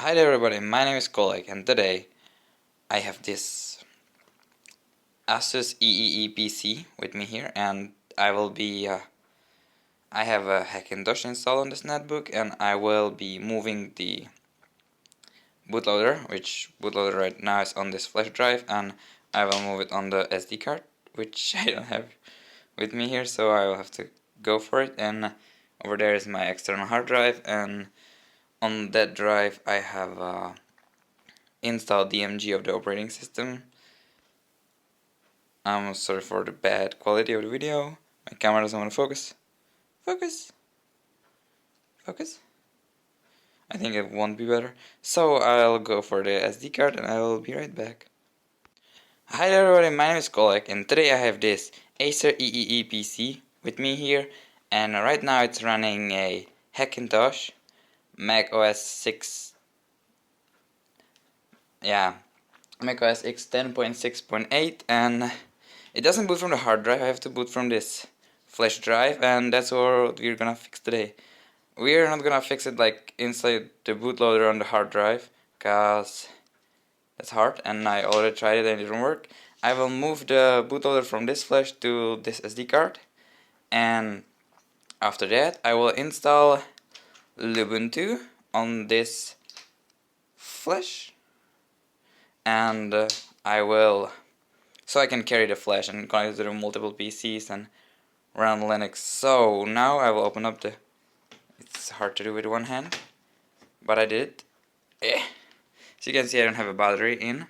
Hi there everybody, my name is Kolek and today I have this Asus EEE PC with me here and I will be I have a Hackintosh installed on this netbook and I will be moving the bootloader, which bootloader right now is on this flash drive, and I will move it on the SD card, which I don't have with me here, so I will have to go for it. And over there is my external hard drive, and on that drive I have installed DMG of the operating system. I'm sorry for the bad quality of the video. My camera doesn't want to focus. Focus! Focus! I think it won't be better. So I'll go for the SD card and I will be right back. Hi there everybody, my name is Kolek and today I have this Acer EEE PC with me here, and right now it's running a Hackintosh macOS 6, macOS X 10.6.8, and it doesn't boot from the hard drive. I have to boot from this flash drive, and that's what we're gonna fix today. We're not gonna fix it like inside the bootloader on the hard drive, cause that's hard and I already tried it and it didn't work. I will move the bootloader from this flash to this SD card, and after that I will install Lubuntu on this flash, and I will, so I can carry the flash and connect it to multiple PCs and run Linux. So now I will open up the, it's hard to do with one hand, but I did it. So you can see I don't have a battery in,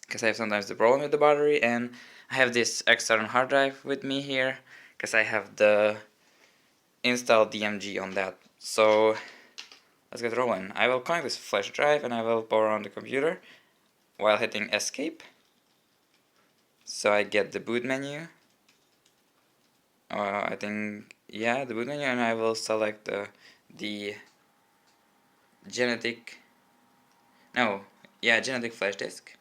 because I have sometimes the problem with the battery, and I have this external hard drive with me here, because I have the installed DMG on that. So let's get rolling. I will connect this flash drive and I will power on the computer while hitting escape. So I get the boot menu. I think, yeah, the boot menu, and I will select the genetic flash disk,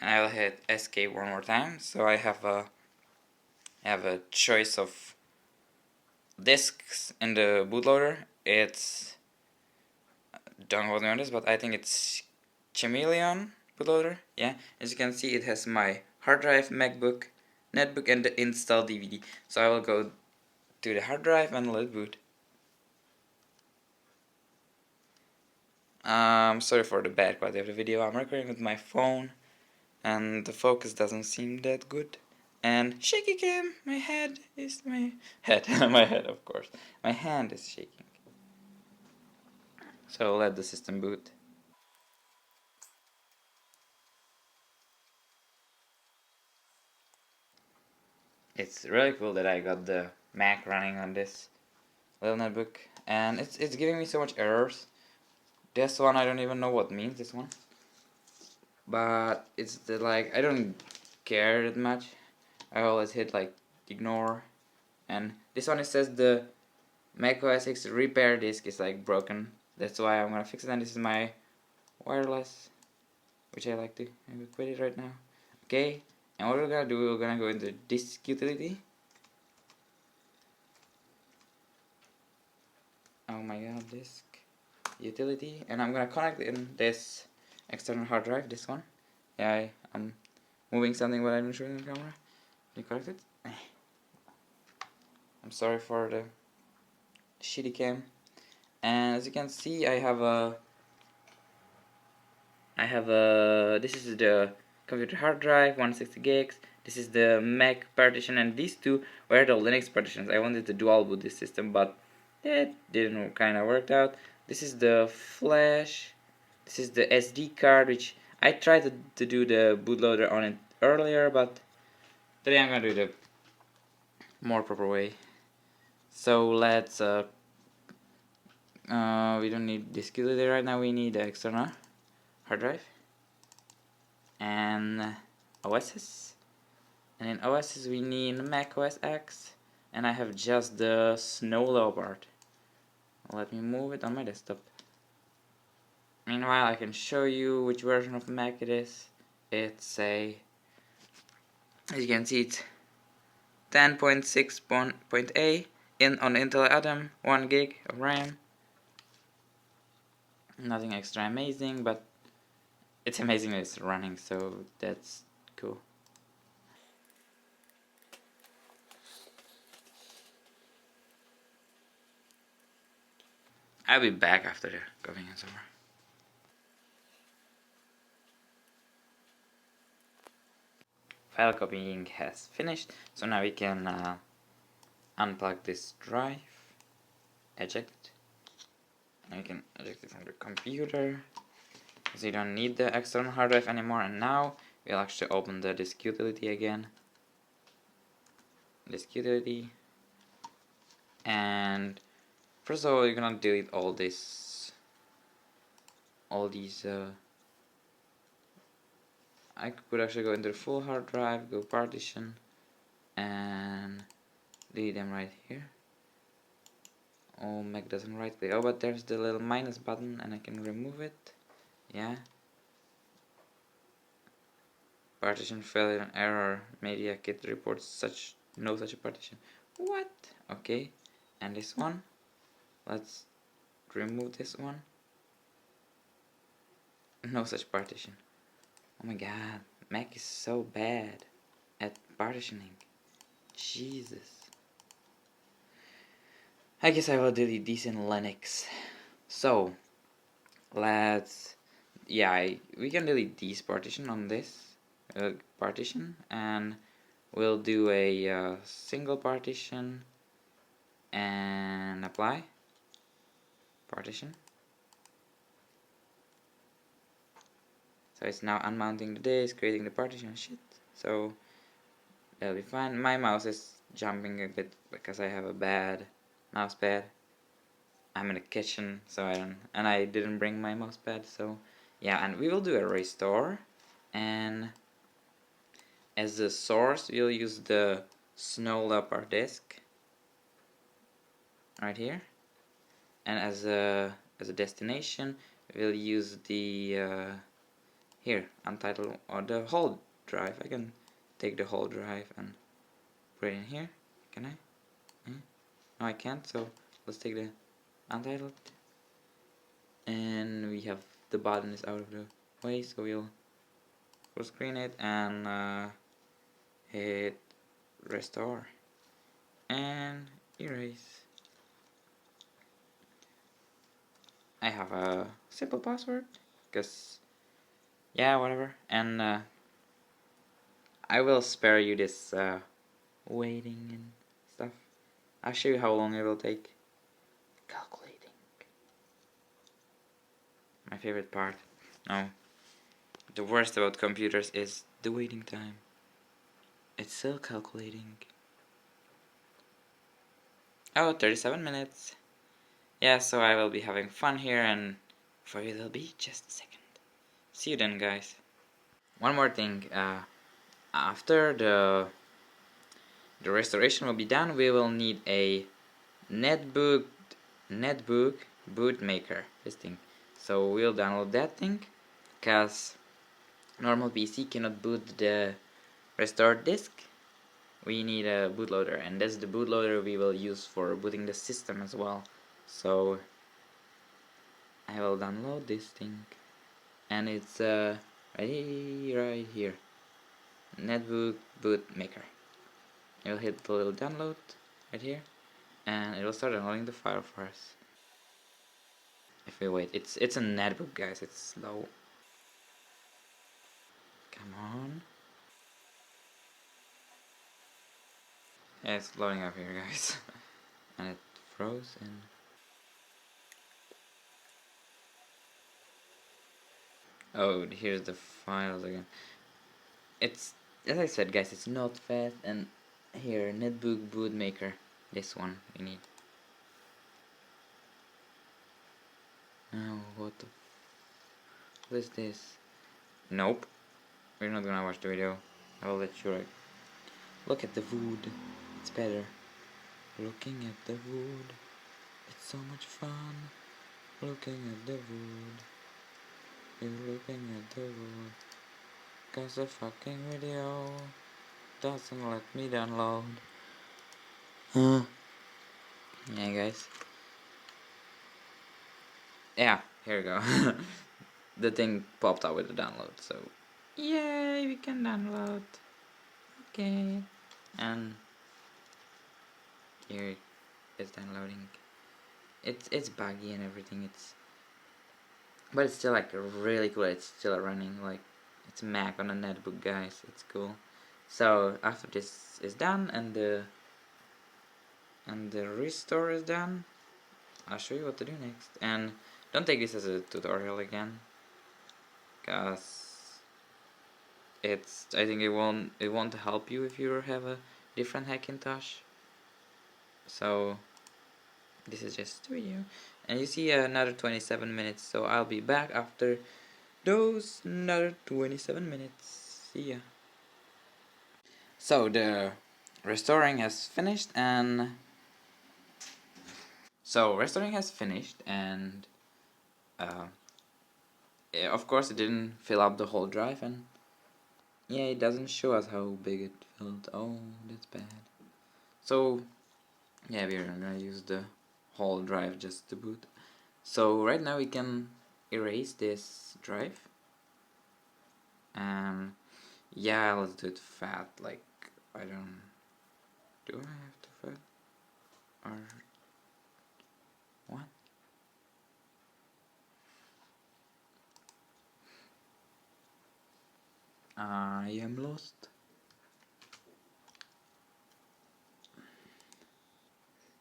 and I will hit escape one more time. So I have a choice of disks in the bootloader. It's, don't hold me on this, but I think it's Chameleon bootloader. Yeah, as you can see, it has my hard drive, MacBook Netbook, and the install DVD. So I will go to the hard drive and let it boot. Sorry for the bad quality of the video. I'm recording with my phone and the focus doesn't seem that good. And shaky cam, my head, my head, of course. My hand is shaking. So let the system boot. It's really cool that I got the Mac running on this little netbook, and it's giving me so much errors. This one I don't even know what means, this one, but it's the, like, I don't care that much. I always hit like ignore, and this one, it says the macOS X repair disk is like broken. That's why I'm gonna fix it, and this is my wireless, which I like to quit it right now. Okay, and what we're gonna do, we're gonna go into disk utility. Oh my god, disk utility, and I'm gonna connect in this external hard drive, this one. Yeah, I'm moving something but I didn't show it on the camera. Can you connect it? I'm sorry for the shitty cam. And as you can see, I have a this is the computer hard drive, 160 gigs. This is the Mac partition, and these two were the Linux partitions. I wanted to dual boot this system, but it didn't kind of work out. This is the flash. This is the SD card, which I tried to do the bootloader on it earlier, but today I'm gonna do the more proper way. So let's we don't need disk utility right now. We need the external hard drive and OSs, and in OSs we need macOS X, and I have just the Snow Leopard. Let me move it on my desktop. Meanwhile, I can show you which version of Mac it is. It's a, as you can see, it's 10.6.8 in on Intel Atom, 1 gig of RAM. Nothing extra amazing, but it's amazing that it's running, so that's cool. I'll be back after the copying is over. File copying has finished, so now we can unplug this drive, eject it, and we can eject it from the computer, because you don't need the external hard drive anymore. And now we'll actually open the disk utility again, disk utility, and first of all you're gonna delete all these I could actually go into the full hard drive, go partition, and delete them right here. Oh, Mac doesn't right click. Oh, but there's the little minus button and I can remove it. Yeah. Partition failure and error. Media kit reports no such a partition. What? Okay. And this one. Let's remove this one. No such partition. Oh my god. Mac is so bad at partitioning. Jesus. I guess I will delete these in Linux. So, let's, we can delete these partition on this partition, and we'll do a single partition and apply partition. So it's now unmounting the disk, creating the partition shit. So that'll be fine. My mouse is jumping a bit because I have a bad mouse pad. I'm in the kitchen, so I didn't bring my mouse pad, so yeah. And we will do a restore, and as the source we'll use the snow leopard disk right here, and as a destination we'll use the here untitled, or the whole drive. I can take the whole drive and put it in here. Can I? No, I can't. So let's take the untitled, and we have the button is out of the way, so we'll full screen it and hit restore and erase. I have a simple password because yeah, whatever, and I will spare you this waiting and stuff. I'll show you how long it will take. Calculating. My favorite part. No. The worst about computers is the waiting time. It's still calculating. Oh, 37 minutes. Yeah, so I will be having fun here, and for you it'll be just a second. See you then, guys. One more thing. After the restoration will be done, we will need a netbook boot maker, this thing. So we'll download that thing, because normal PC cannot boot the restored disk. We need a bootloader, and that's the bootloader we will use for booting the system as well. So I will download this thing, and it's right here, netbook boot maker. You'll hit the little download right here, and it will start downloading the file for us. If we wait, it's a netbook, guys. It's slow. Come on. Yeah, it's loading up here, guys. And it froze and oh, here's the files again. It's, as I said, guys, it's not fast. And here, netbook boot maker, this one we need. Oh, what is this? Nope, we're not gonna watch the video. I will let you look at the wood. It's better. Looking at the wood, it's so much fun. Looking at the wood, you're looking at the wood. Cause the fucking video doesn't let me download. Yeah, guys. Yeah, here we go. The thing popped up with the download, so yay, we can download. Okay, and here it's downloading. It's buggy and everything. But it's still like really cool. It's still running like it's Mac on a netbook, guys. It's cool. So after this is done and the restore is done, I'll show you what to do next. And don't take this as a tutorial again, cause I think it won't help you if you have a different Hackintosh. So this is just a video, and you see another 27 minutes. So I'll be back after those another 27 minutes. See ya. So the restoring has finished, and uh, yeah, of course it didn't fill up the whole drive, and yeah, it doesn't show us how big it filled. Oh, that's bad. So yeah, we're gonna use the whole drive just to boot. So right now we can erase this drive, and yeah, let's do it fat. Like I don't. Do I have to fat or what? I am lost.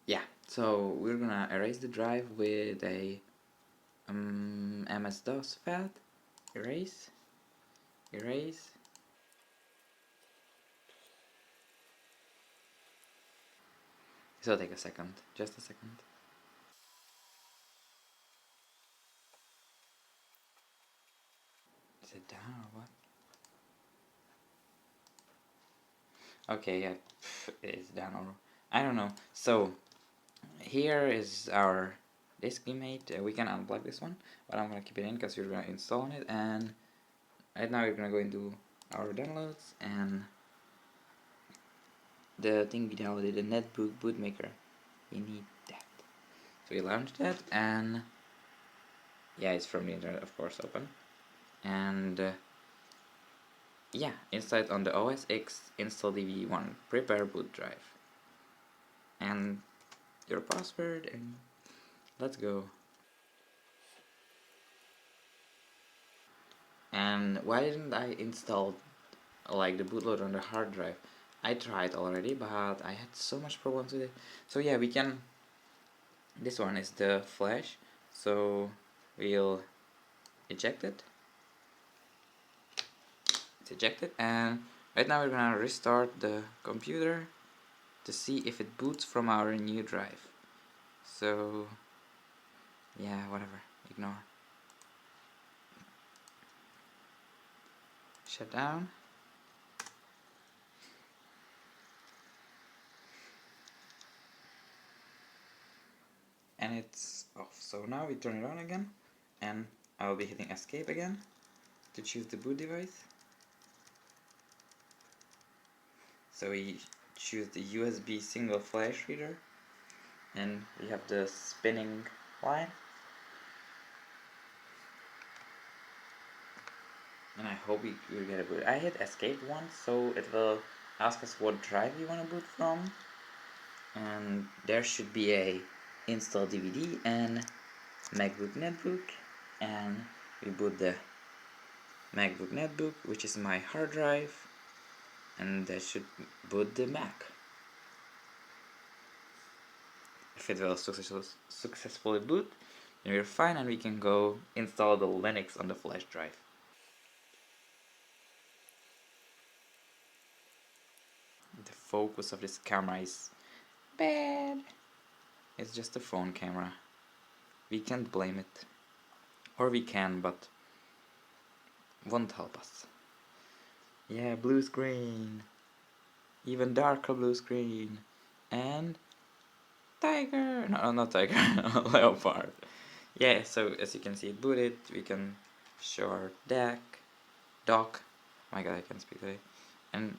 Yeah, so we're gonna erase the drive with a MS-DOS fat. Erase. Erase. This will take a second. Just a second. Is it down or what? Okay, yeah, it's down or I don't know. So here is our disk image. We can unplug this one, but I'm gonna keep it in because we're gonna install it. And right now we're gonna go into our downloads and the thing we downloaded, the netbook bootmaker. We need that. So we launched that, and yeah, it's from the internet, of course, open. And yeah, inside on the OS X, install DV1, prepare boot drive, and your password, and let's go. And why didn't I install like the bootloader on the hard drive? I tried already, but I had so much problems with it. So yeah, we can. This one is the flash, so we'll eject it. It's ejected, and right now we're gonna restart the computer to see if it boots from our new drive. So yeah, whatever, ignore. Shut down. And it's off. So now we turn it on again, and I'll be hitting escape again to choose the boot device. So we choose the USB single flash reader, and we have the spinning line. And I hope we get a boot. I hit escape once, so it will ask us what drive you want to boot from, and there should be a install DVD and MacBook Netbook, and we boot the MacBook Netbook, which is my hard drive, and that should boot the Mac. If it will successfully boot, then we're fine, and we can go install the Linux on the flash drive. The focus of this camera is bad. It's just a phone camera. We can't blame it. Or we can, but won't help us. Yeah, blue screen. Even darker blue screen. And tiger. No, not tiger. Leopard. Yeah, so as you can see, it booted. We can show our dock. Oh my god, I can't speak today. And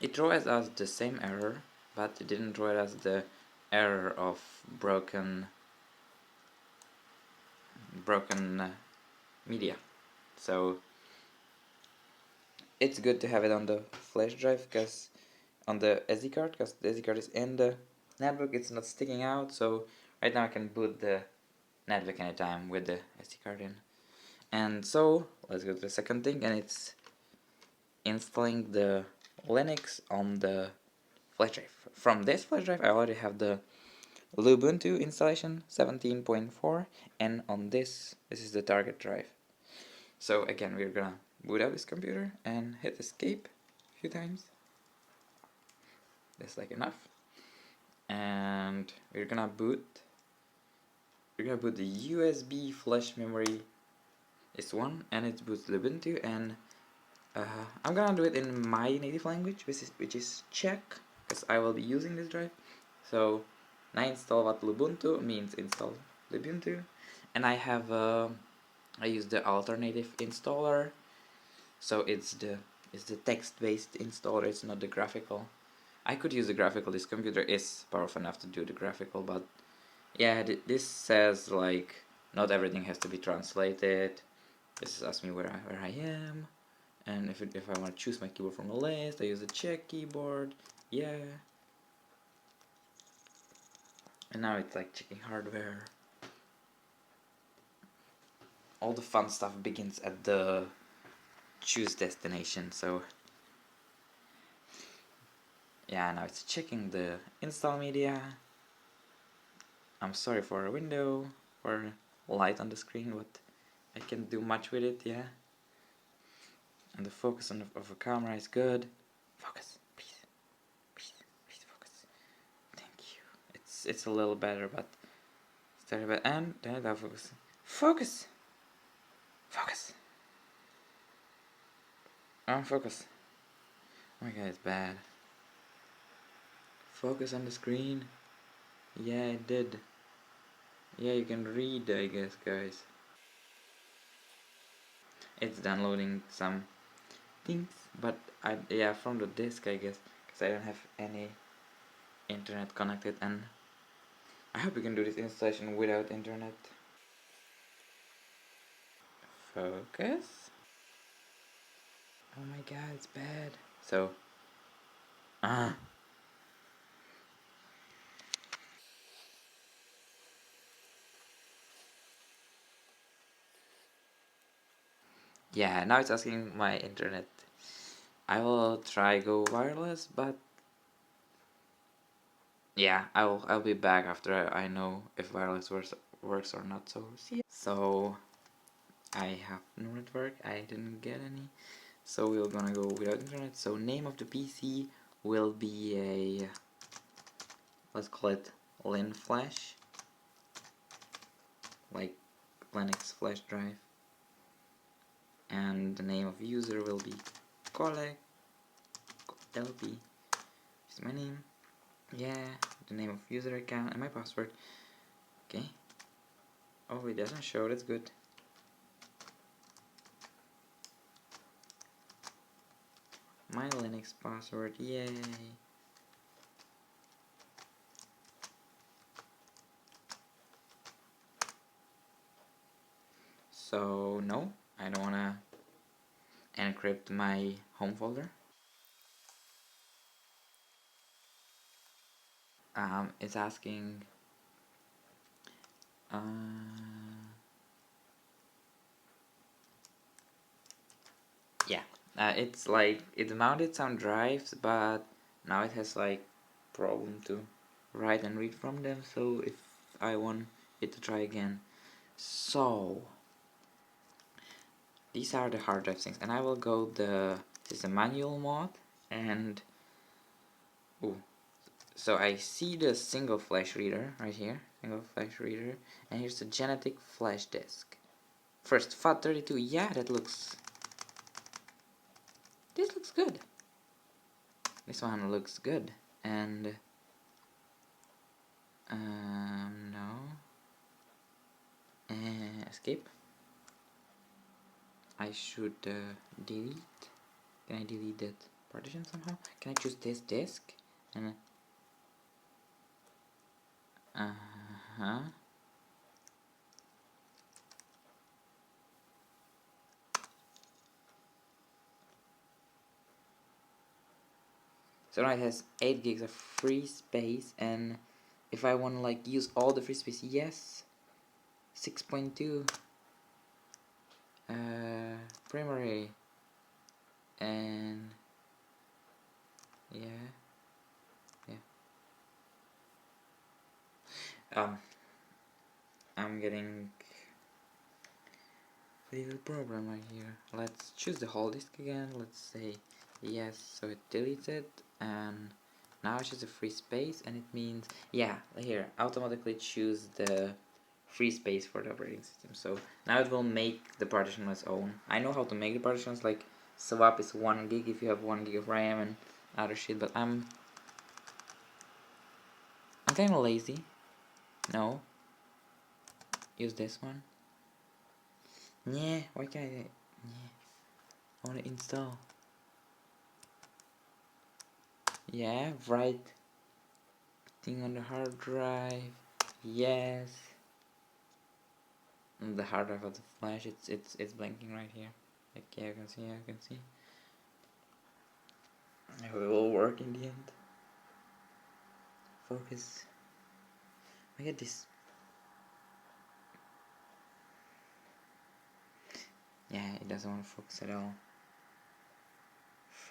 it draws us the same error, but it didn't draw us the error of broken broken media. So it's good to have it on the flash drive, because on the SD card, because the SD card is in the netbook, it's not sticking out. So right now I can boot the netbook anytime with the SD card in. And so let's go to the second thing, and it's installing the Linux on the flash drive. From this flash drive I already have the Lubuntu installation 17.4, and on this is the target drive. So again, we're gonna boot up this computer and hit escape a few times. That's like enough. And we're gonna boot the USB flash memory is one, and it boots Lubuntu, and I'm gonna do it in my native language, which is Czech, because I will be using this drive. So now install what Lubuntu means install Lubuntu, and I have I use the alternative installer, so it's the text-based installer. It's not the graphical. I could use the graphical. This computer is powerful enough to do the graphical, but yeah, this says like not everything has to be translated. This asks me where I am, and if I want to choose my keyboard from a list, I use the Czech keyboard. Yeah. And now it's like checking hardware. All the fun stuff begins at the choose destination. So yeah, now it's checking the install media. I'm sorry for a window, for light on the screen, but I can't do much with it. Yeah. And the focus of the camera is good. Focus, please, please focus. Thank you. It's a little better, but it's very bad. And then I focus. Focus. Focus. Focus. Oh my god, it's bad. Focus on the screen. Yeah, it did. Yeah, you can read, I guess, guys. It's downloading some things, but yeah, from the disk, I guess, because I don't have any internet connected, and I hope you can do this installation without internet. Focus. Oh my god, it's bad. So, yeah, now it's asking my internet. I will try go wireless, but yeah, I'll be back after I know if wireless works or not. So see ya. So I have no network. I didn't get any. So we're gonna go without internet. So name of the PC will be a, let's call it Lin Flash, like Linux flash drive. And the name of user will be Kolek LP. Is my name. Yeah, the name of user account and my password. Okay. Oh, it doesn't show. That's good. My Linux password. Yay. So no, I don't wanna encrypt my home folder. It's asking yeah, it's like it mounted some drives, but now it has like problem to write and read from them. So if I want it to try again, so these are the hard drive things, and I will go this is a manual mod, and so I see the single flash reader right here, single flash reader, and here's the genetic flash disk. First, FAT32, yeah, this looks good. This one looks good, and no, escape. I should delete. Can I delete that partition somehow? Can I choose this disk? And So now it has 8 gigs of free space, and if I want to like use all the free space, yes, 6.2 primary, and yeah. I'm getting a little problem right here. Let's choose the whole disk again. Let's say yes, so it deletes it, and now it's just a free space, and it means, yeah, here, automatically choose the free space for the operating system. So now it will make the partition on its own. I know how to make the partitions, like swap is 1 gig if you have 1 gig of RAM and other shit, but I'm kind of lazy. No, use this one. Yeah, why can't I? Yeah, I want to install. Yeah, right thing on the hard drive. Yes. And the hard drive of the flash, it's blinking right here. Like, yeah, you can see, yeah, you can see. It will work in the end. Focus. Look at this. Yeah, it doesn't want to focus at all.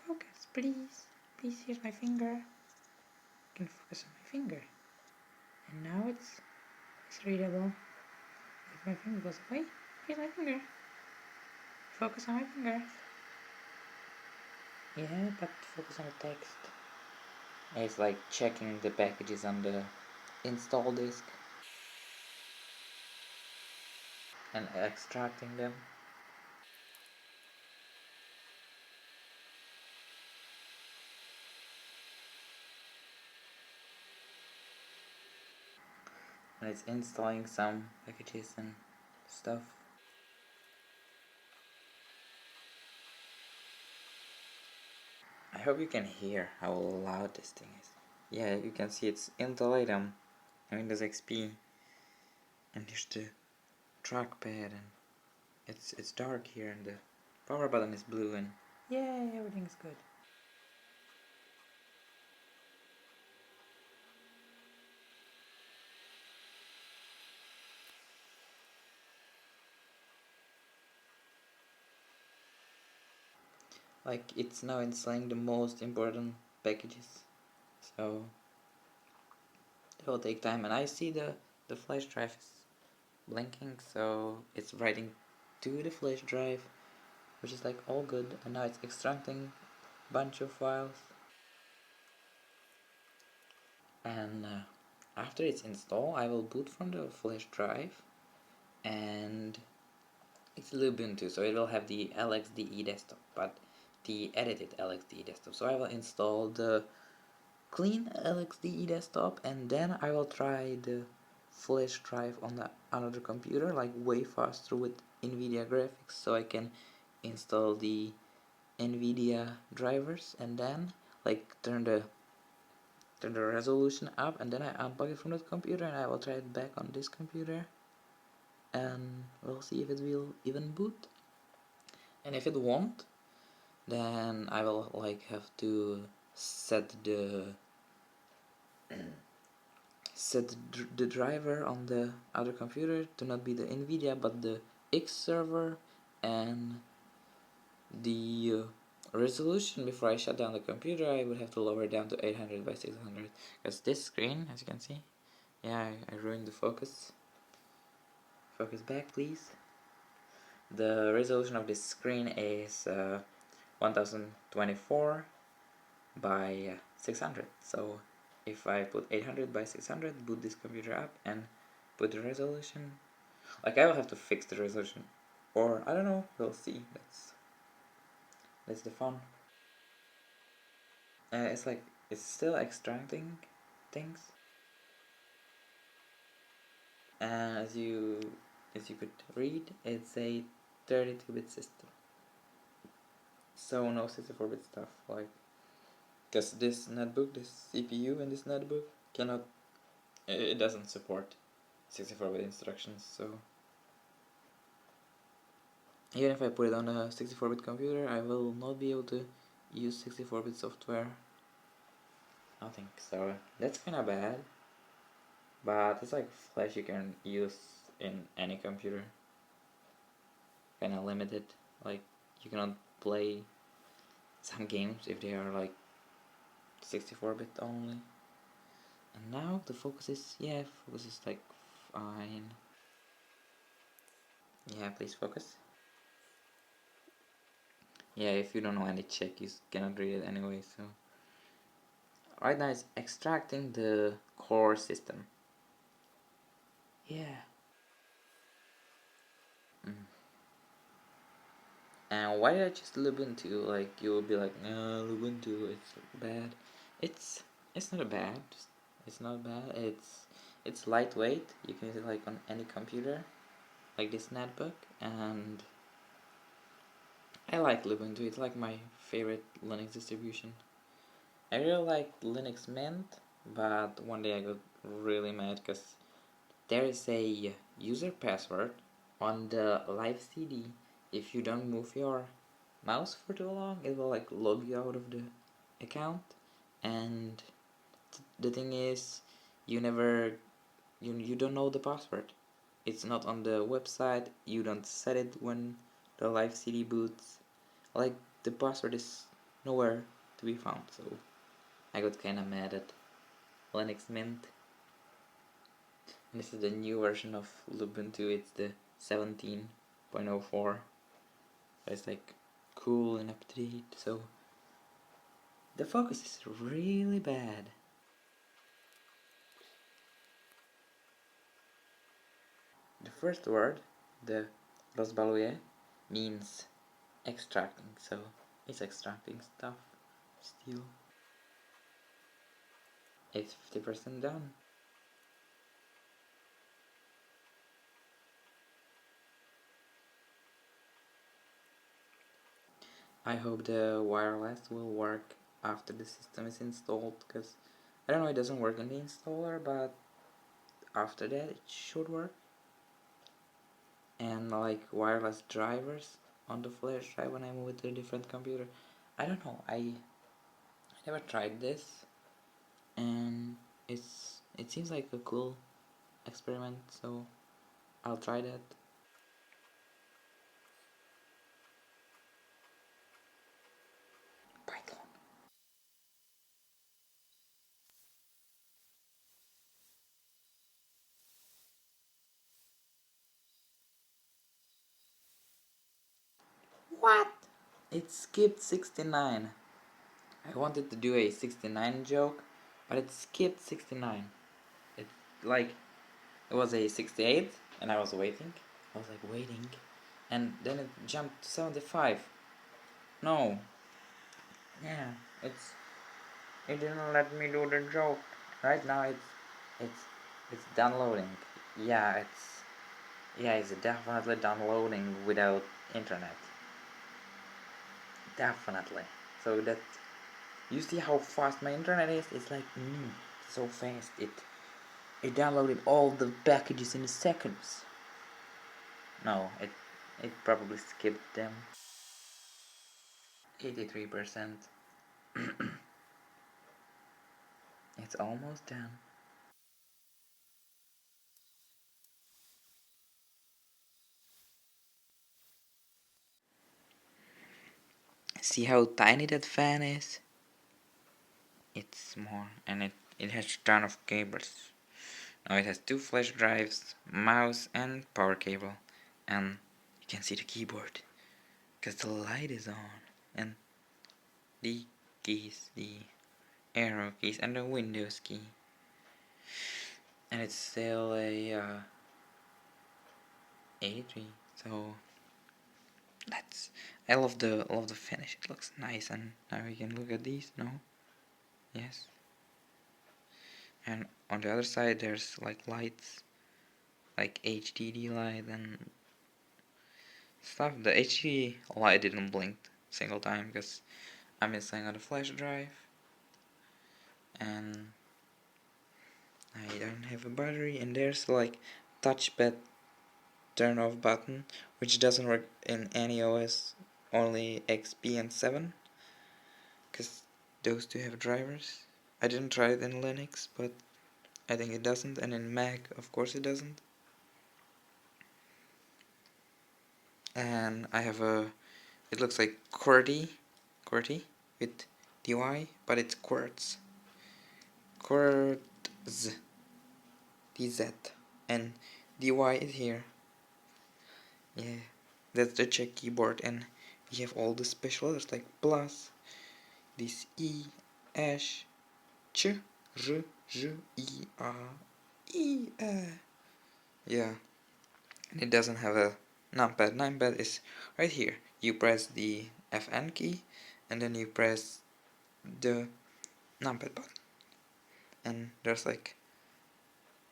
Focus, please. Please, here's my finger. I can focus on my finger. And now it's readable. If my finger goes away, here's my finger. Focus on my finger. Yeah, but focus on the text. It's like checking the packages on the install disk and extracting them. And it's installing some packages and stuff. I hope you can hear how loud this thing is. Yeah, you can see it's Intel item, Windows XP, and here's the trackpad, and it's dark here, and the power button is blue, and yay, everything's good. Like, it's now installing the most important packages, so it will take time. And I see the flash drive is blinking, so it's writing to the flash drive, which is like all good. And now it's extracting a bunch of files, and after it's installed, I will boot from the flash drive, and it's Lubuntu, so it will have the LXDE desktop, but the edited LXDE desktop. So I will install the clean LXDE desktop, and then I will try the flash drive on the another computer, like way faster with NVIDIA graphics, so I can install the NVIDIA drivers, and then like turn the resolution up, and then I unplug it from that computer, and I will try it back on this computer, and we'll see if it will even boot. And if it won't, then I will like have to set the driver on the other computer to not be the NVIDIA but the X server, and the resolution before I shut down the computer I would have to lower it down to 800 by 600, because this screen, as you can see, yeah, I ruined the focus. Focus back, please. The resolution of this screen is 1024 by 600, so if I put 800 by 600, boot this computer up and put the resolution, like I will have to fix the resolution, or I don't know, we'll see. That's the fun. It's like it's still extracting things, and as you could read, it's a 32-bit system, so no 64-bit stuff, like, because this netbook, this CPU in this netbook cannot, it doesn't support 64-bit instructions, so even if I put it on a 64-bit computer, I will not be able to use 64-bit software. Nothing. So that's kinda bad. But it's like Flash you can use in any computer. Kinda limited. Like you cannot play some games if they are like 64-bit only. And now the focus is, yeah, focus is like fine. Yeah, please focus. Yeah, if you don't know any check, you cannot read it anyway, so. Right now it's extracting the core system. Yeah. Mm. And why did I choose Lubuntu? Like, you will be like, no, Lubuntu, it's bad. It's, it's not bad. It's not bad. It's lightweight. You can use it like on any computer, like this netbook, and I like Lubuntu. It's like my favorite Linux distribution. I really like Linux Mint, but one day I got really mad because there is a user password on the live CD. If you don't move your mouse for too long, it will like log you out of the account. And the thing is, you never, you don't know the password. It's not on the website. You don't set it when the live CD boots. Like the password is nowhere to be found. So I got kinda mad at Linux Mint. And this is the new version of Lubuntu. It's the 17.04. It's like cool and up to date. So the focus is really bad. The first word, the rozbaluje, means extracting. So it's extracting stuff still. It's 50% done. I hope the wireless will work after the system is installed, because I don't know, it doesn't work in the installer, but after that it should work. And like wireless drivers on the flash drive when I move it to a different computer. I don't know, I never tried this, and it seems like a cool experiment, so I'll try that. Python. What? It skipped 69. I wanted to do a 69 joke, but it skipped 69. It like it was a 68 and I was waiting. I was like waiting, and then it jumped to 75. No. Yeah, it didn't let me do the joke. Right now it's it's downloading. Yeah, it's definitely downloading without internet. Definitely. So that, you see how fast my internet is? It's like so fast. It downloaded all the packages in seconds. No, it probably skipped them. 83%. It's almost done. See how tiny that fan is? It's small, and it has a ton of cables. Now it has two flash drives, mouse, and power cable. And you can see the keyboard because the light is on. And the keys, the arrow keys, and the Windows key. And it's still a 83. So that's, I love the finish. It looks nice. And now we can look at these. No, yes. And on the other side there's like lights, like HDD light and stuff. The HDD light didn't blink single time because I'm installing on the flash drive, and I don't have a battery. And there's like touchpad turn off button, which doesn't work in any OS, only XP and 7, because those two have drivers. I didn't try it in Linux, but I think it doesn't, and in Mac, of course it doesn't. And I have a, it looks like QWERTY with DY, but it's Quartz. Quartz, DZ, and DY is here. Yeah, that's the Czech keyboard, and we have all the special letters like plus, this E, Sh, Ch, R, J, E, A, E, yeah, and it doesn't have a numpad. Numpad is right here. You press the Fn key, and then you press the numpad button, and there's like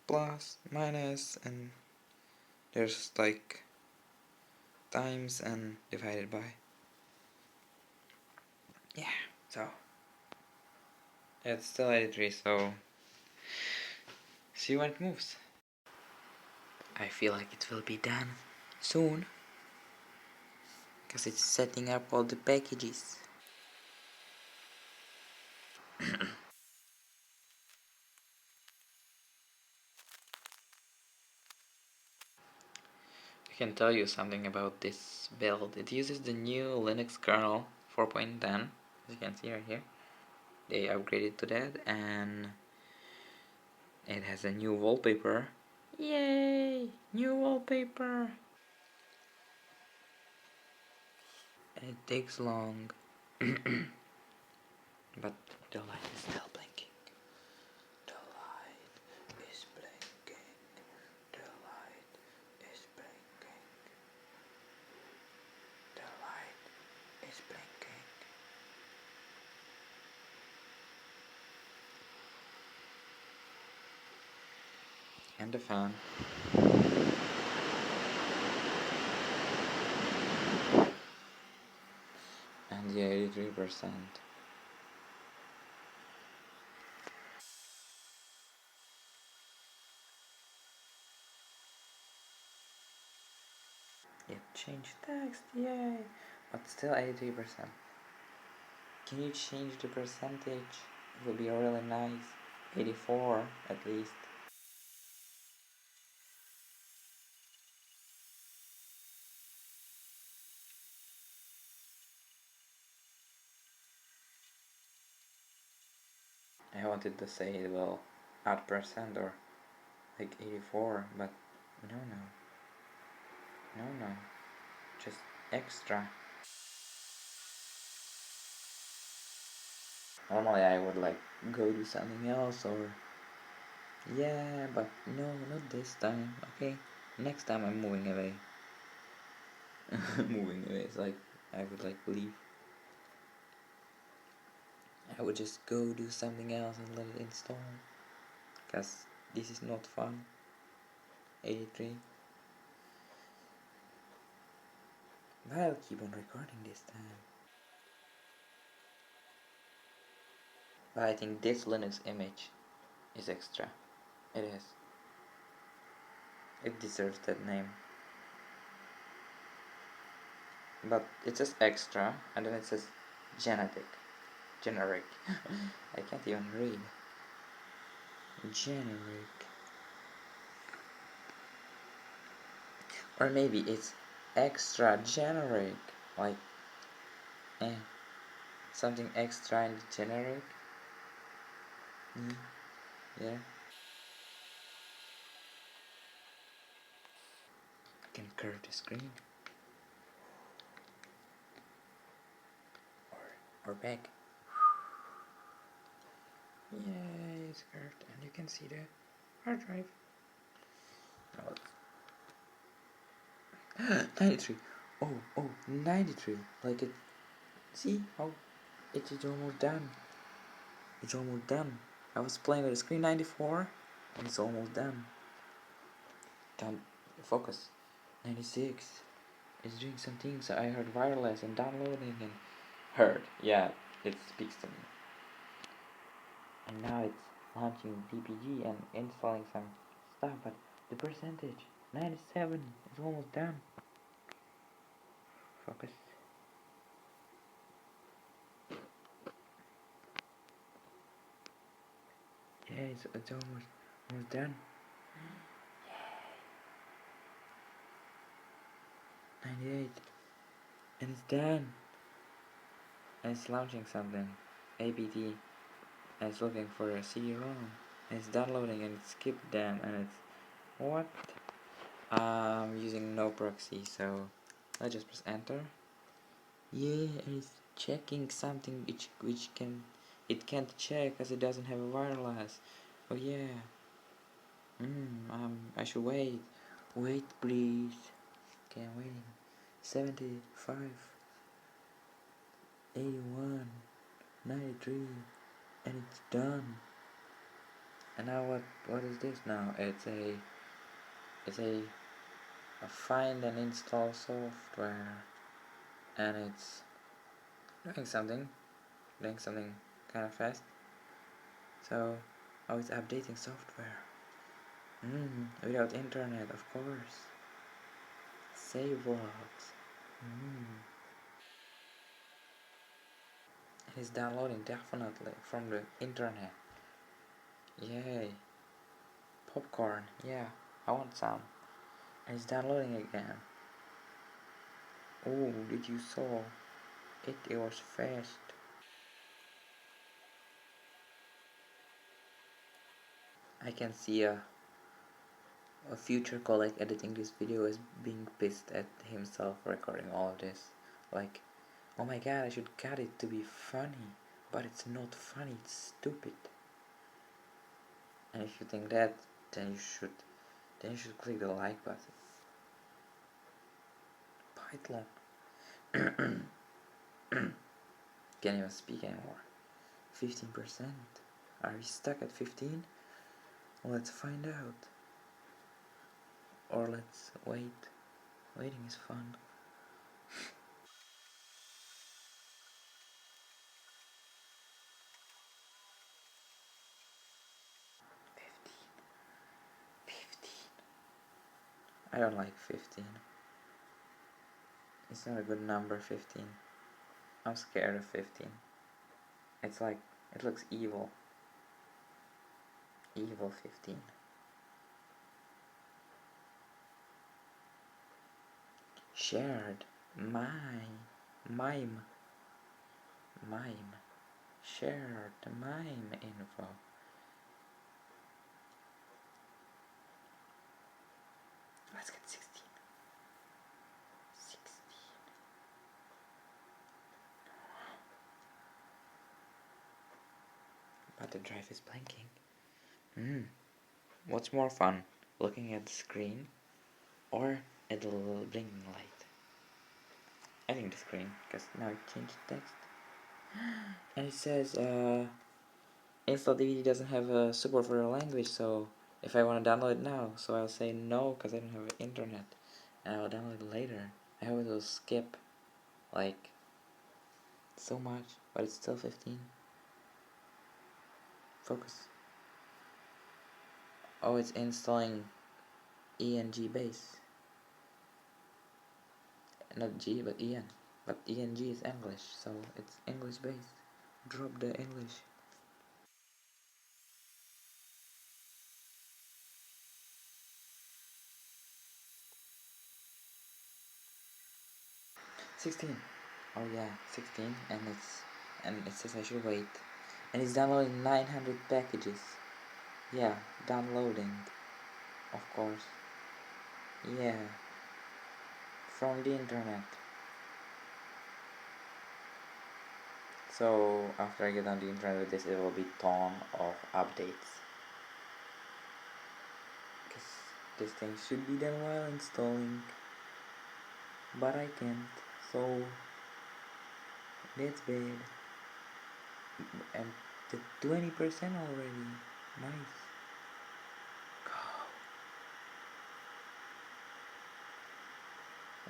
plus, minus, and there's like times and divided by. Yeah, so it's still 83, so see when it moves. I feel like it will be done soon, because it's setting up all the packages. I can tell you something about this build. It uses the new Linux kernel 4.10, as you can see right here. They upgraded to that, and it has a new wallpaper. Yay! New wallpaper! And it takes long, but the light is still blinking. The light is blinking. The light is blinking. The light is blinking. And the fan. And the 83%. It changed text, yay! But still 83%. Can you change the percentage? It would be really nice. 84 at least. I wanted to say, well, odd percent or like 84, but no, just extra. Normally I would like go do something else or yeah, but no, not this time. Okay, next time I'm moving away. Moving away, it's like I would like leave. I would just go do something else and let it install, cause this is not fun. 83. But I'll keep on recording this time. But I think this Linux image is extra. It is. It deserves that name. But it says extra, and then it says generic. I can't even read. Generic. Or maybe it's extra generic. Like, something extra in the generic. Yeah. I can curve the screen. Or back. Yay, it's curved, and you can see the hard drive. Oh, 93. Oh, 93. Like it. See how it is almost done. It's almost done. I was playing with the screen 94, and it's almost done. Don't focus. 96. It's doing some things. I heard wireless and downloading and heard. Yeah, it speaks to me. And now it's launching DPG and installing some stuff, but the percentage 97 is almost done. Focus. Yeah, it's almost done. 98. And it's done. And it's launching something. APT. And it's looking for a CD-ROM. And it's downloading and it's skipped them and it's... What? I'm using no proxy, so let's just press enter. Yeah, and it's checking something which it can't check as it doesn't have a wireless. Oh yeah. I should wait. Wait please. Okay, I'm waiting. 75, 81, 93, and it's done. And now what is this now? It's a find and install software, and it's doing something kind of fast. So, oh, it's updating software. Without internet, of course. Save logs. It's downloading definitely from the internet. Yay. Popcorn, yeah, I want some. And it's downloading again. Oh, did you saw? It was fast. I can see a future colleague editing this video is being pissed at himself recording all of this. Like, oh my god, I should cut it to be funny. But it's not funny, it's stupid. And if you think that, then you should click the like button. Python. Can't even speak anymore. 15%. Are we stuck at 15? Let's find out. Or let's wait. Waiting is fun. I don't like 15. It's not a good number, 15. I'm scared of 15. It's like, it looks evil. Evil 15. Shared. Mime. Shared mime info. Let's get 16. 16. But the drive is blinking. What's more fun? Looking at the screen or at the little blinking light? I think the screen, because now it changed text. And it says install DVD doesn't have support for a language, so if I want to download it now, so I'll say no because I don't have internet, and I'll download it later. I hope it will skip like so much, but it's still 15. Focus. Oh, it's installing ENG base. Not G, but EN. But ENG is English, so it's English based. Drop the English. 16. Oh yeah, 16, and it says I should wait. And it's downloading 900 packages. Yeah, downloading. Of course. Yeah. From the internet. So after I get on the internet with this, it will be ton of updates. Because this thing should be done while installing. But I can't. So that's bad. And the 20% already. Nice. Go.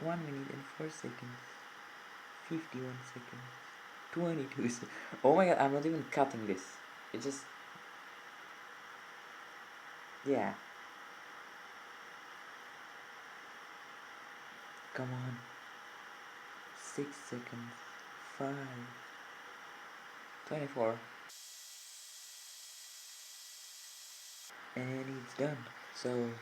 1 minute and 4 seconds. 51 seconds. 22 seconds. Oh my god, I'm not even cutting this. It just... Yeah. Come on. 6 seconds. 5. 24. and it's done. So